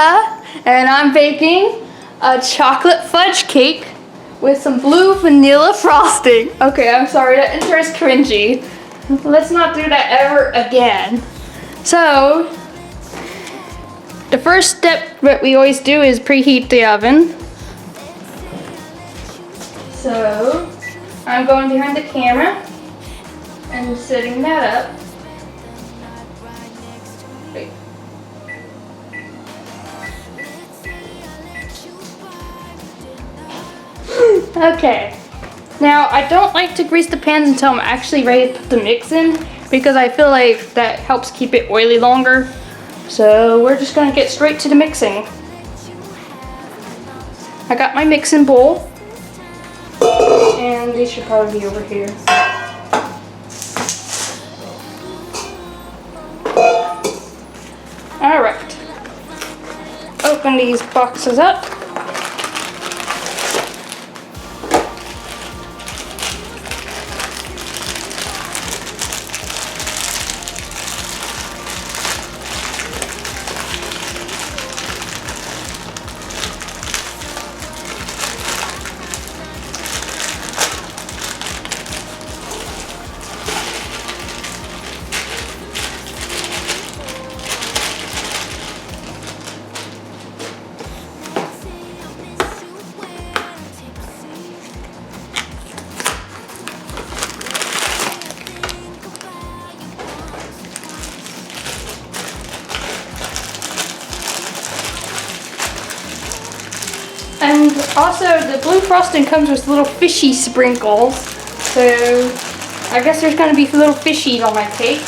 Leia, and I'm baking a chocolate fudge cake with some blue vanilla frosting. Okay, I'm sorry, that intro is cringy. Let's not do that ever again. So, the first step that we always do is preheat the oven. So, I'm going behind the camera and setting that up. Wait. Okay. Now, I don't like to grease the pans until I'm actually ready to put the mix in because I feel like that helps keep it oily longer. So we're just gonna get straight to the mixing. I got my mixing bowl, and these should probably be over here. All right. Open these boxes up. And also, the blue frosting comes with little fishy sprinkles, so I guess there's gonna be little fishies on my cake.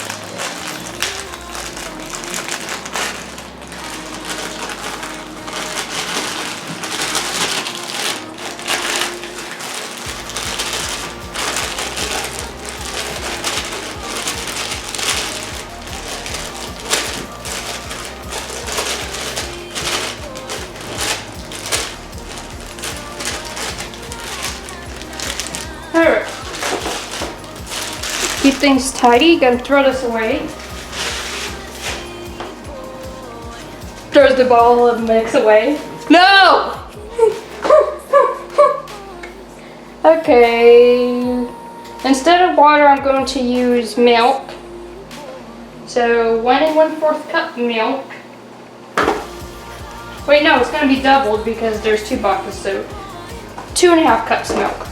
Alright. Keep things tidy, gotta throw this away. Throws the ball of mix away. No! Okay. Instead of water, I'm going to use milk. So 1 1/4 cup milk. Wait, no, it's gonna be doubled because there's 2 boxes, so 2.5 cups milk.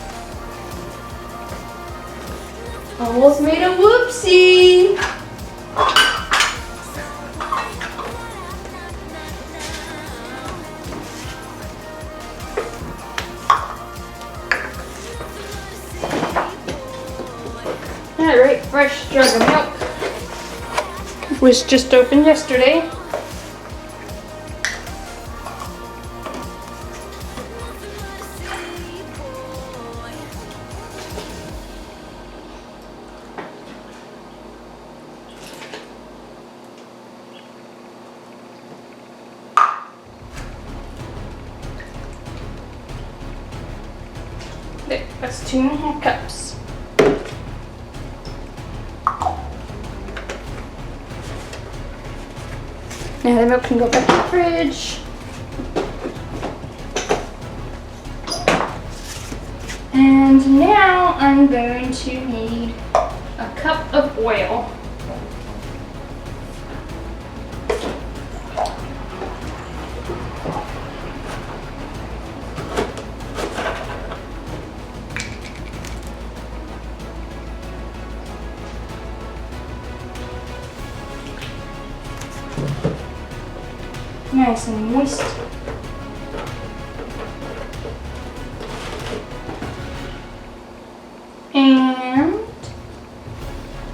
Almost made a whoopsie. Alright, fresh jug of milk. Was just opened yesterday. There, that's 2.5 cups. Now the milk can go back in the fridge. And now I'm going to need a cup of oil. Nice and moist. And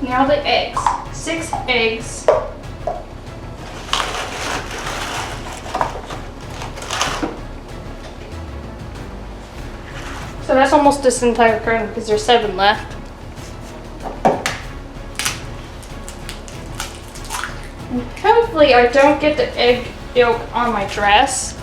now the eggs. 6 eggs. So that's almost this entire carton because there's 7 left. And hopefully I don't get the egg yolk on my dress.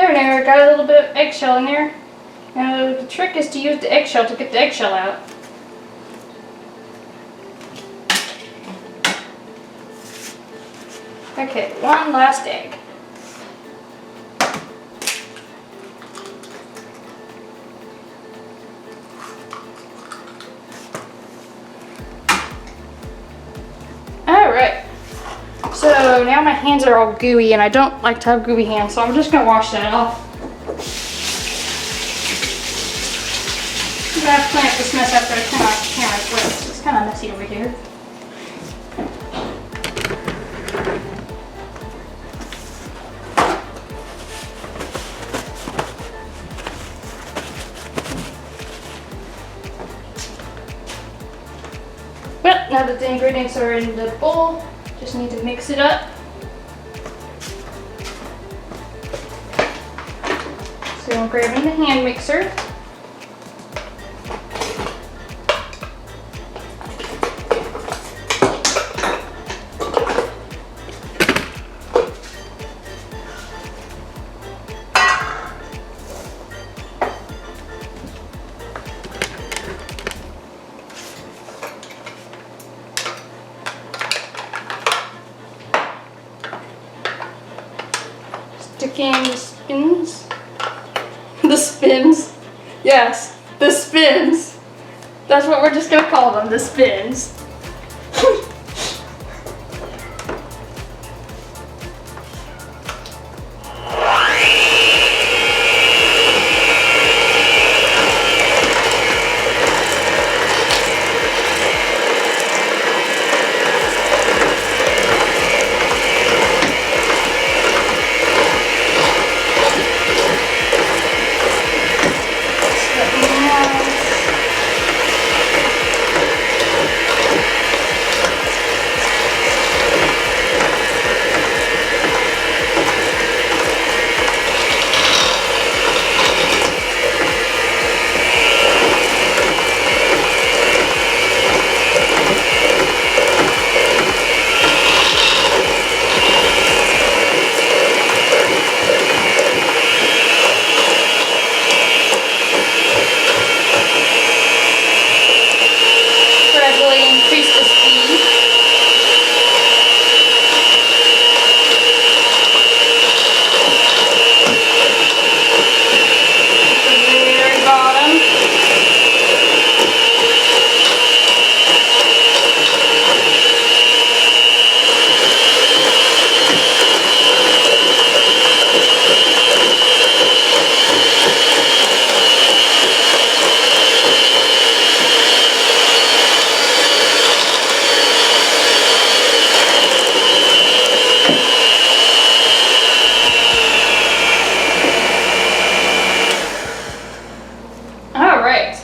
There, got a little bit of eggshell in there. Now the trick is to use the eggshell to get the eggshell out. Okay, one last egg. Alright, so now my hands are all gooey and I don't like to have gooey hands, so I'm just going to wash that off. I'm going to have to clean up this mess after I turn off the camera as well. It's kind of messy over here. Well, now that the ingredients are in the bowl, just need to mix it up. So I'm grabbing the hand mixer. Sticking the spins. The spins. Yes, the spins. That's what we're just gonna call them, the spins.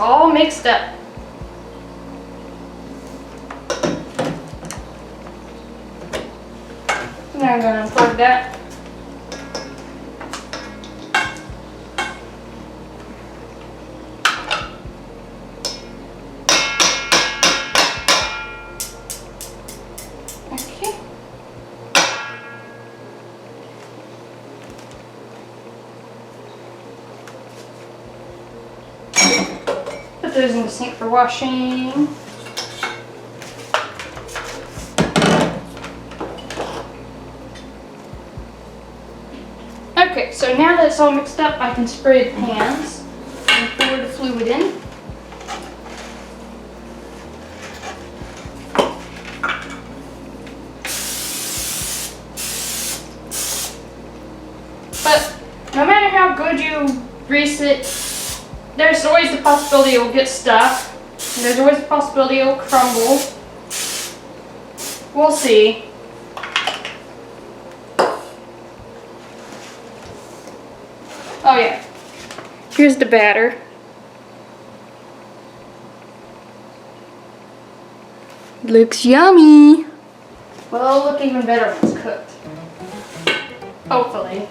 All mixed up. Now I'm going to unplug that. Okay. Put those in the sink for washing. Okay, so now that it's all mixed up, I can spray the pans and pour the fluid in. But no matter how good you grease it, there's always the possibility it will get stuck. And there's always the possibility it will crumble. We'll see. Oh yeah, here's the batter. Looks yummy. Well, it'll look even better when it's cooked. Hopefully.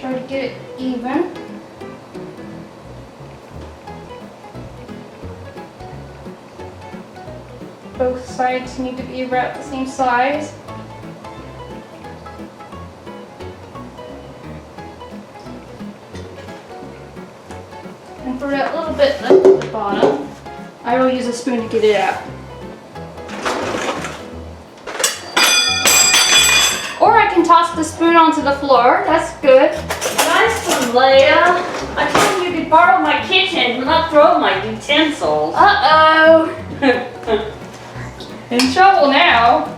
Try to get it even. Both sides need to be about the same size. And for that little bit left at the bottom, I will use a spoon to get it out. Or I can toss the spoon onto the floor. That's good. Nice one, Leia. I told you could borrow my kitchen, not throw my utensils. Uh-oh. In trouble now.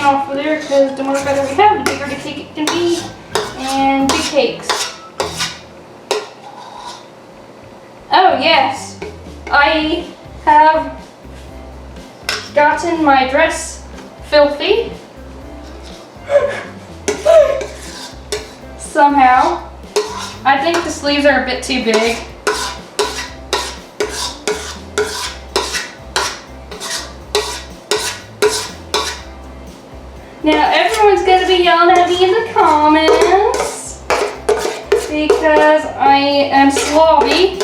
Off of there, because the more butter we have, the bigger the cake it can be, and big cakes. Oh yes, I have gotten my dress filthy somehow. I think the sleeves are a bit too big. Now everyone's gonna be yelling at me in the comments because I am slobby.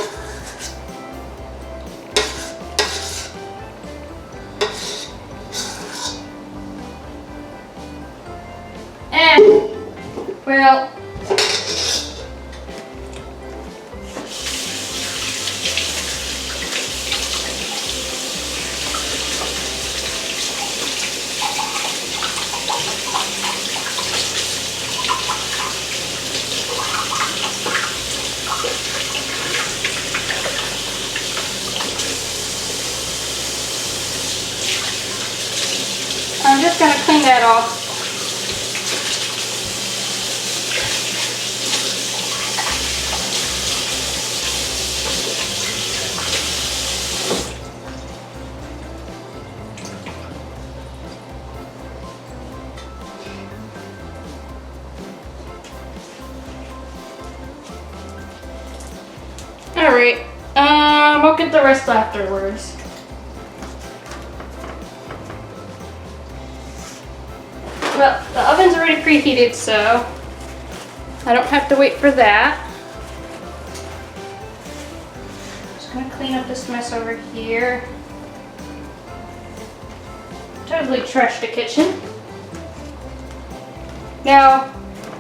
Well, I'm just going to clean that off. Alright, I'll get the rest afterwards. Well, the oven's already preheated, so I don't have to wait for that. Just gonna clean up this mess over here. Totally trashed the kitchen. Now,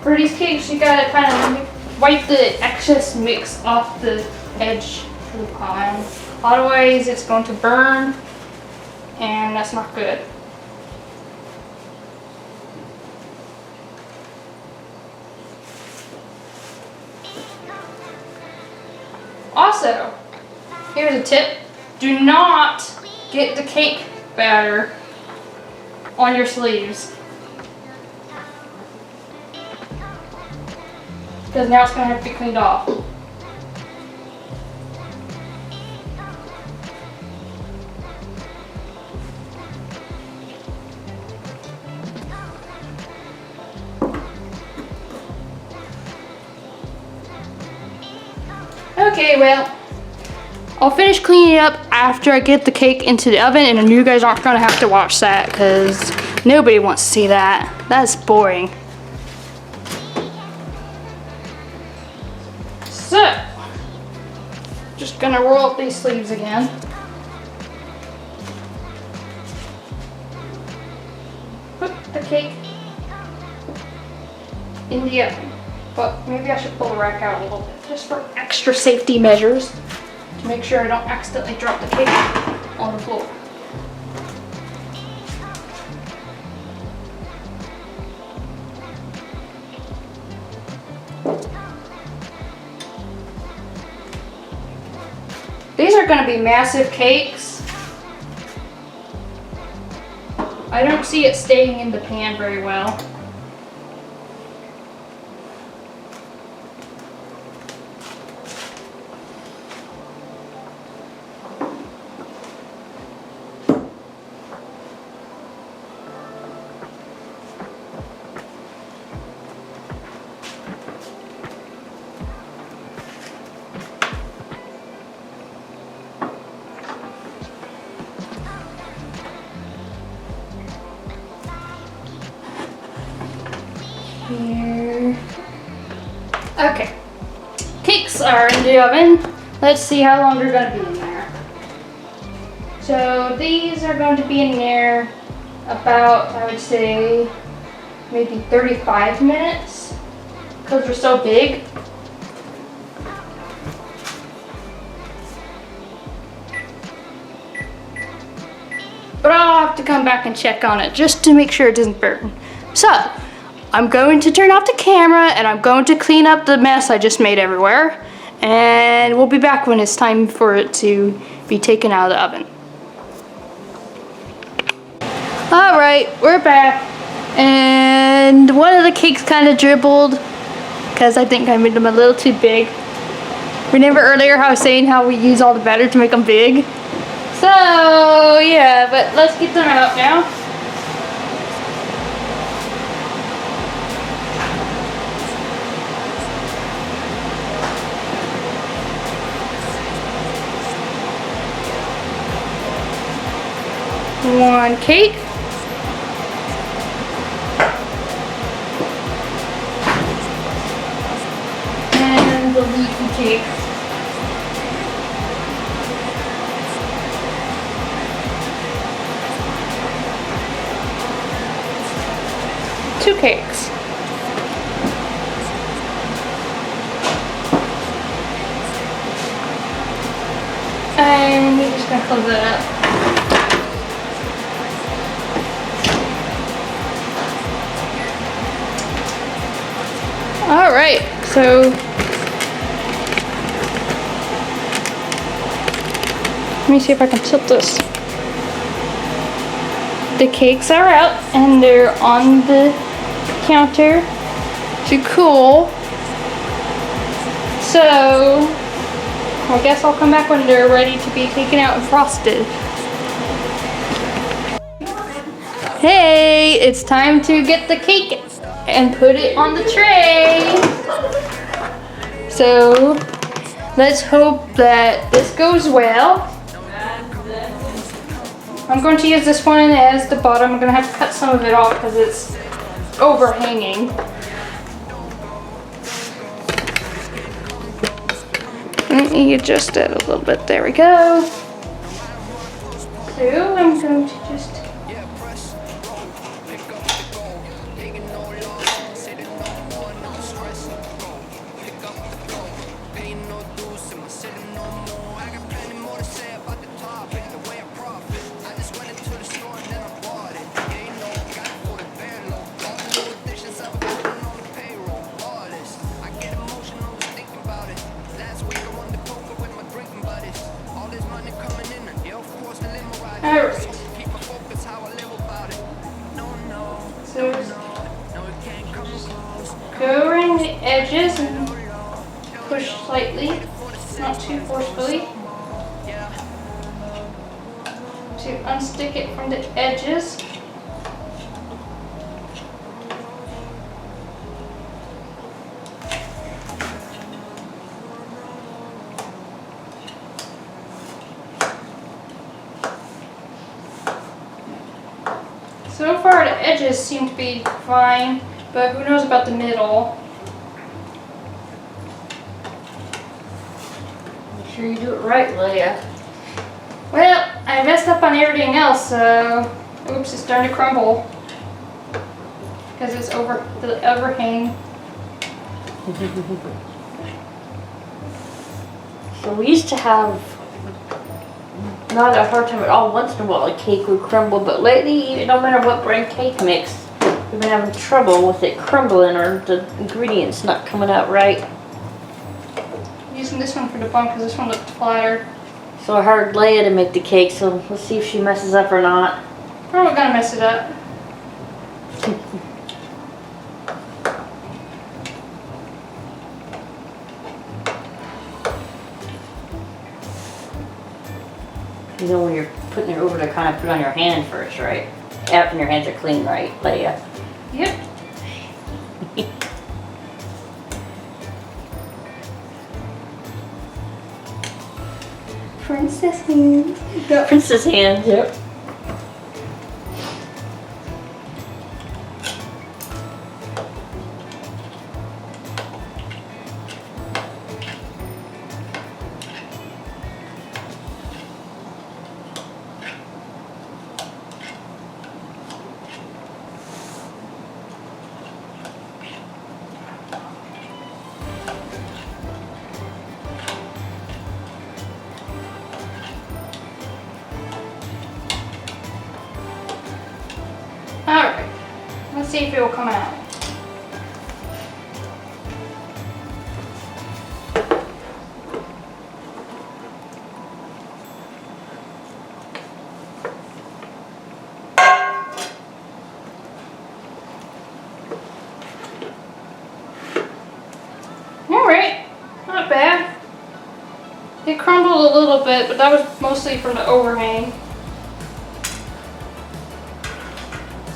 for these cakes, you gotta kind of wipe the excess mix off the edge of the pan. Otherwise, it's going to burn, and that's not good. Also, here's a tip. Do not get the cake batter on your sleeves, because now it's going to have to be cleaned off. Okay, well, I'll finish cleaning up after I get the cake into the oven, and you guys aren't gonna have to watch that because nobody wants to see that. That's boring. So, just gonna roll up these sleeves again. Put the cake in the oven. But maybe I should pull the rack out a little bit, just for extra safety measures, to make sure I don't accidentally drop the cake on the floor. These are gonna be massive cakes. I don't see it staying in the pan very well. Here. Okay. Cakes are in the oven. Let's see how long they're going to be in there. So these are going to be in there about, I would say, maybe 35 minutes because they're so big. But I'll have to come back and check on it just to make sure it doesn't burn. So, I'm going to turn off the camera and I'm going to clean up the mess I just made everywhere. And we'll be back when it's time for it to be taken out of the oven. Alright, we're back. And one of the cakes kind of dribbled because I think I made them a little too big. Remember earlier how I was saying how we use all the batter to make them big? So, yeah, but let's get them out now. One cake. And the leafy cake. Two cakes. And we're just gonna close that up. All right, so let me see if I can tilt this. The cakes are out and they're on the counter to cool. So I guess I'll come back when they're ready to be taken out and frosted. Hey, it's time to get the cake and put it on the tray. So let's hope that this goes well. I'm going to use this one as the bottom. I'm going to have to cut some of it off because it's overhanging. Let me adjust that a little bit. There we go. So I'm going to just alright. So go around the edges and push slightly, not too forcefully, to unstick it from the edges. So far the edges seem to be fine, but who knows about the middle. Make sure you do it right, Leia. Well, I messed up on everything else, so oops, it's starting to crumble. Because it's over the overhang. So we used to have not a hard time at all. Once in a while a cake would crumble, but lately, no matter what brand cake mix, we've been having trouble with it crumbling or the ingredients not coming out right. Using this one for the bun because this one looked flatter. So I hired Leia to make the cake, so let's see if she messes up or not. Probably gonna mess it up. You know when you're putting it over to kind of put it on your hand first, right? After your hands are clean, right, Leia? Yep. Princess hands. Go. Princess hands, yep. Alright. Let's see if it will come out. Alright. Not bad. It crumbled a little bit, but that was mostly from the overhang.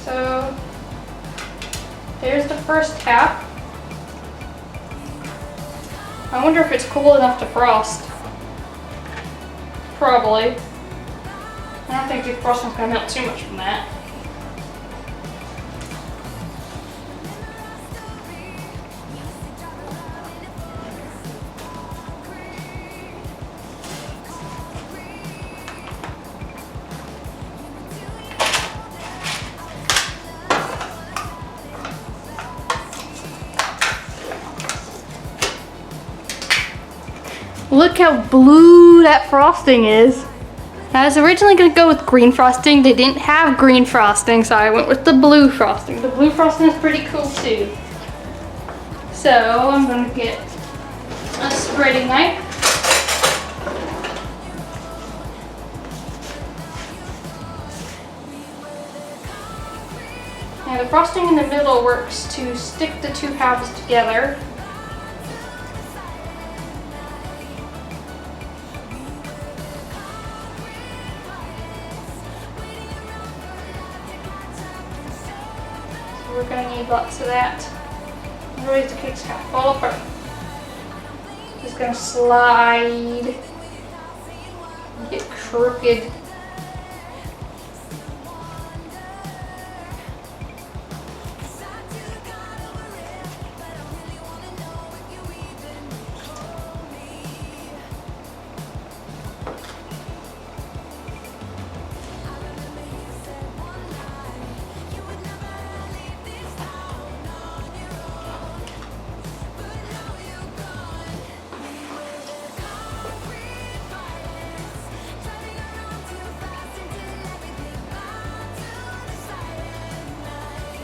So there's the first tap. I wonder if it's cool enough to frost. Probably. I don't think the frosting's gonna melt too much from that. Look how blue that frosting is. I was originally gonna go with green frosting. They didn't have green frosting, so I went with the blue frosting. The blue frosting is pretty cool too. So I'm gonna get a spreading knife. Now the frosting in the middle works to stick the two halves together. We're gonna need lots of that. Otherwise the cake's gonna fall apart. Just gonna slide, get crooked.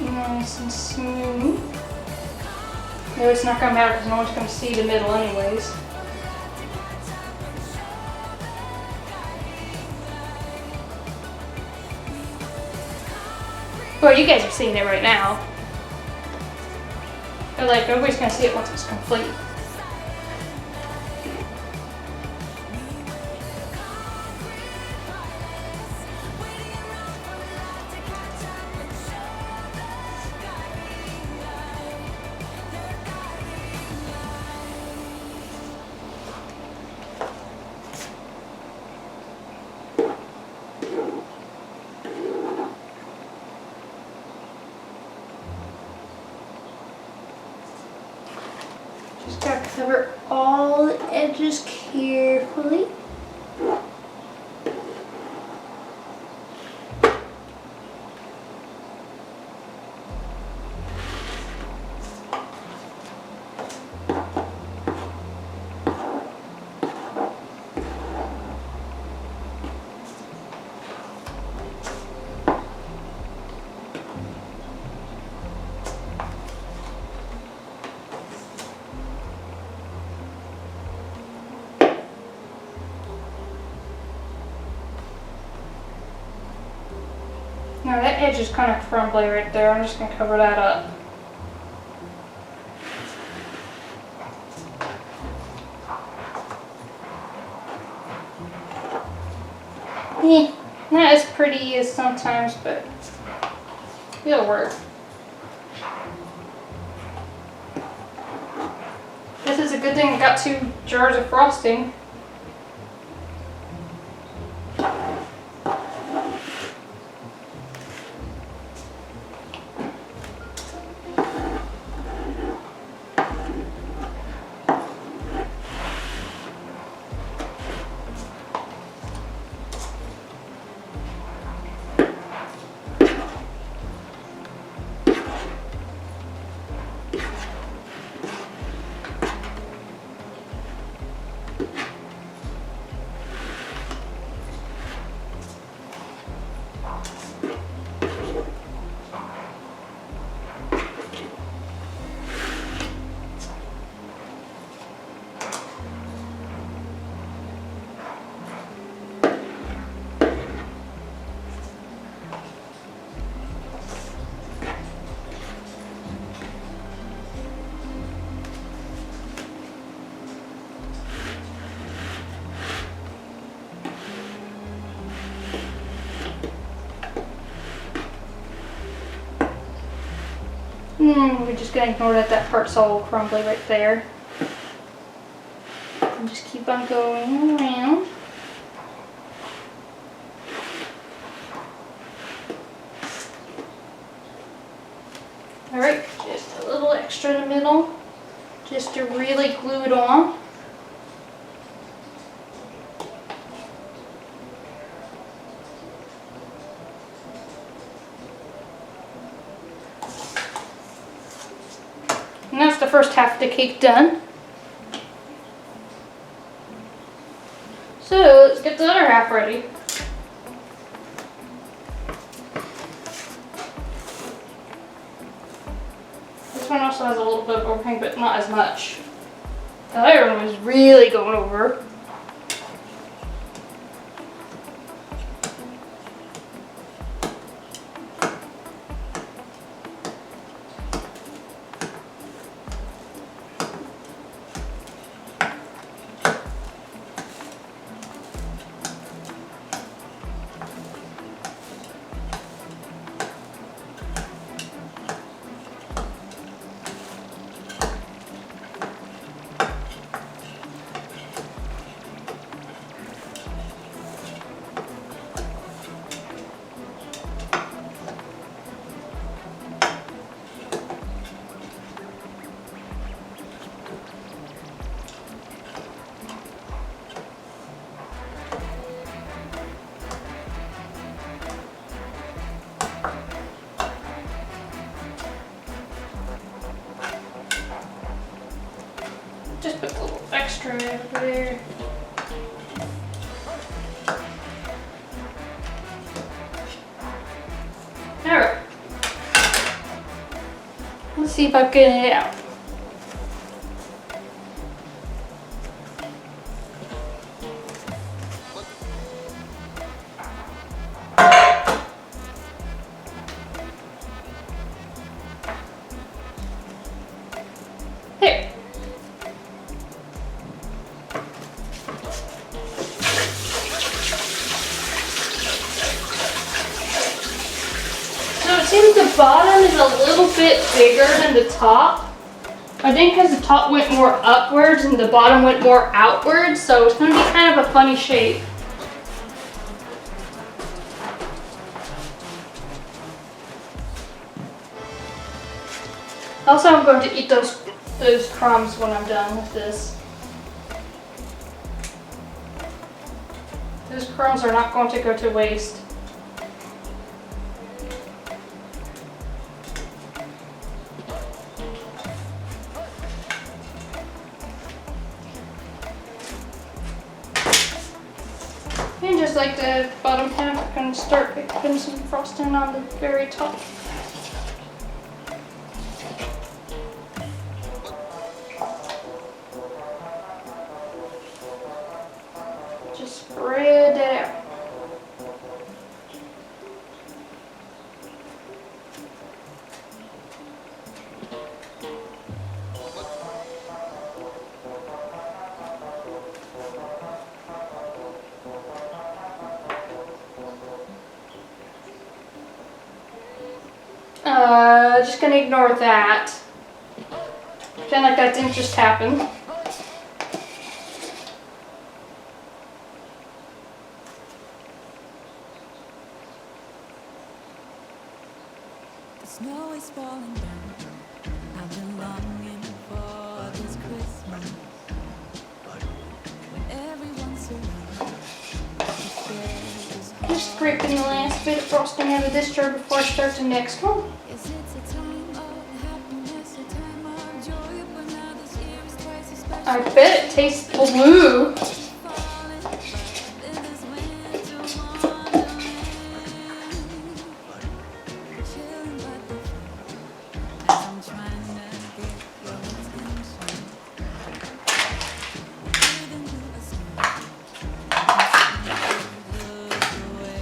Nice and smooth. No, it's not gonna matter because no one's gonna see the middle anyways. Well, you guys are seeing it right now. But like, nobody's gonna see it once it's complete. Just gotta cover all the edges carefully. edge is kind of crumbly right there. I'm just gonna cover that up. Not as pretty as sometimes, but it'll work. This is a good thing I got 2 jars of frosting. We're just gonna ignore that part's all crumbly right there. And just keep on going around. Alright, just a little extra in the middle, just to really glue it on. And that's the first half of the cake done. So let's get the other half ready. This one also has a little bit of overhang, but not as much. The other one was really going over. Just put a little extra over there. Alright. Let's see if I can get it out. There. So it seems the bottom is a little bit bigger than the top. I think because the top went more upwards and the bottom went more outwards, so it's going to be kind of a funny shape. Also, I'm going to eat those crumbs when I'm done with this. Those crumbs are not going to go to waste. And just like the bottom half, I'm going to start putting some frosting on the very top. Just spread it out. Just gonna ignore that. Pretend like that didn't just happen. The snow is falling down. I've been longing for this Christmas when everyone's around to share this Just scraping the last bit of frosting out of this jar before I start the next one. Is it a time of happiness, a time of joy? But now this year is twice as special. I bet it tastes blue. Falling in this winter wonderland. Chilling by the fire as I'm trying to get your attention. Breathing through the skin, look away.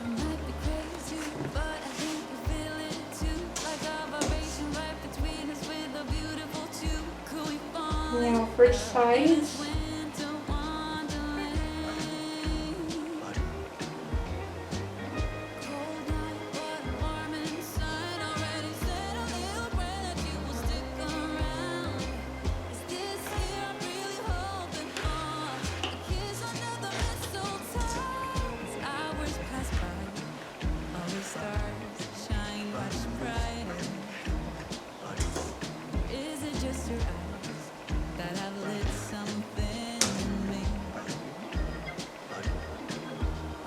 I might be crazy, but I think you feel it too. Like a vibration right between us with a beautiful tune. Could we fall Now for sides. winter wonderland? Cold night, but warm inside. Already said a little prayer that you will stick around. Is this year I'm really hoping for a kiss under the mistletoe? As hours pass by, all the stars shine much brighter. Is it just your eyes that have lit something in me?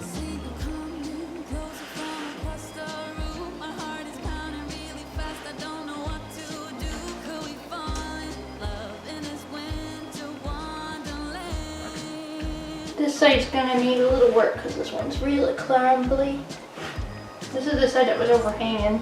See you coming closer from across the room. My heart is pounding really fast. I don't know what to do. Could we fall in love in this winter wonderland? This side's gonna need a little work because this one's really crumbly. This is the side that was overhanging.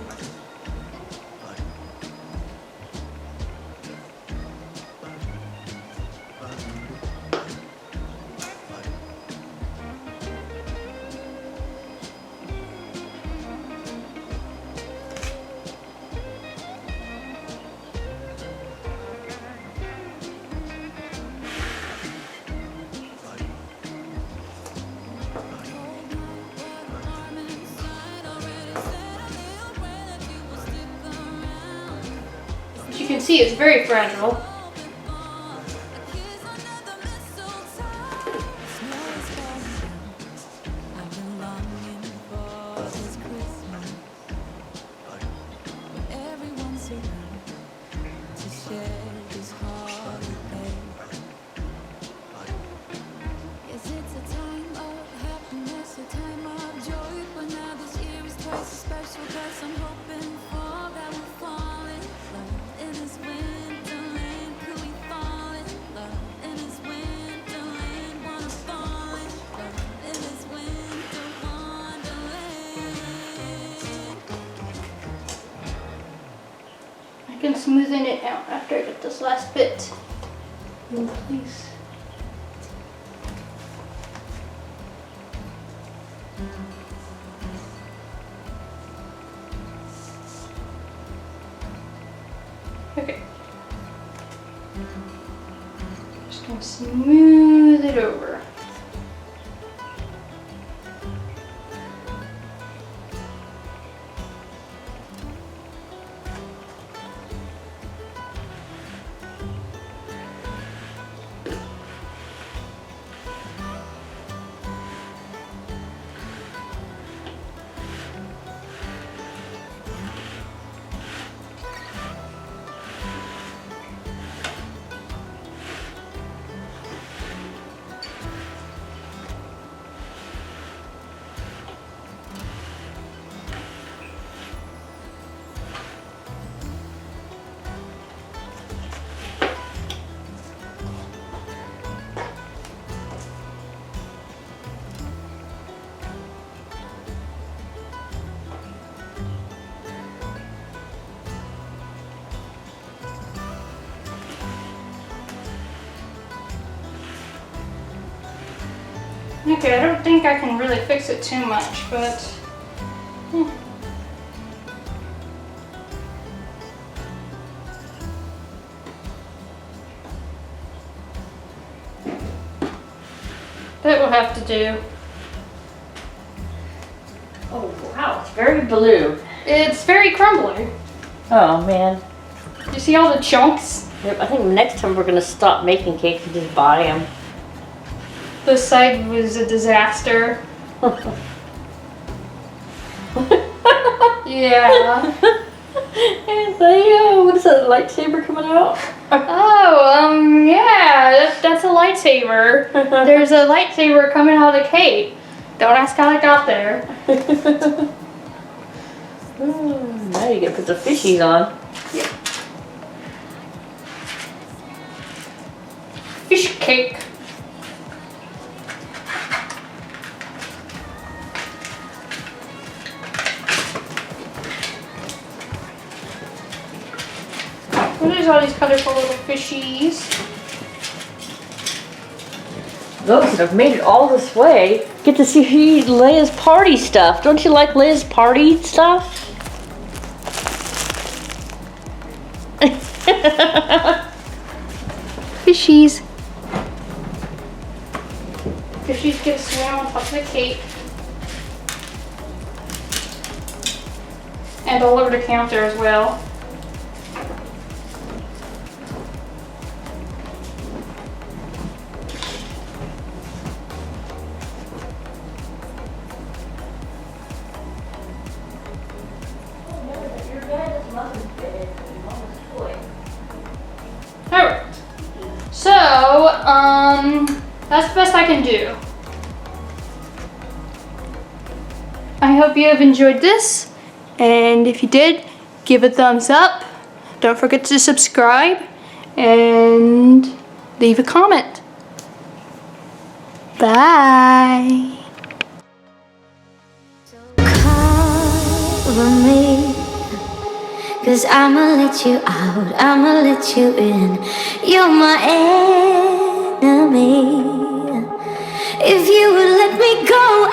As you can see, it's very fragile. I'm hoping for that we'll fall in love in this winterland. Could we fall in love in this winterland? Wanna fall in love in this winter wonderland. I can smoothen it out after I get this last bit in place. Okay. Just gonna smooth it over. Okay, I don't think I can really fix it too much, but that will have to do. Oh, ouch. it's very blue. It's very crumbly. Oh man. You see all the chunks? Yep, I think next time we're gonna stop making cakes and just buy them. This side was a disaster. Yeah. And Leia, what is that, lightsaber coming out? Oh, yeah, that's a lightsaber. There's a lightsaber coming out of the cake. Don't ask how it got there. Now you gotta put the fishies on. Fish cake. What is all these colorful little fishies? Those that have made it all this way get to see Leia's party stuff. Don't you like Leia's party stuff? Fishies. Fishies get a swim on top of the cake. And all over the counter as well. Alright. So, that's the best I can do. I hope you have enjoyed this, and if you did, give a thumbs up. Don't forget to subscribe and leave a comment. Bye. Cover me, 'cause I'ma let you out, I'ma let you in. You're my enemy. If you would let me go,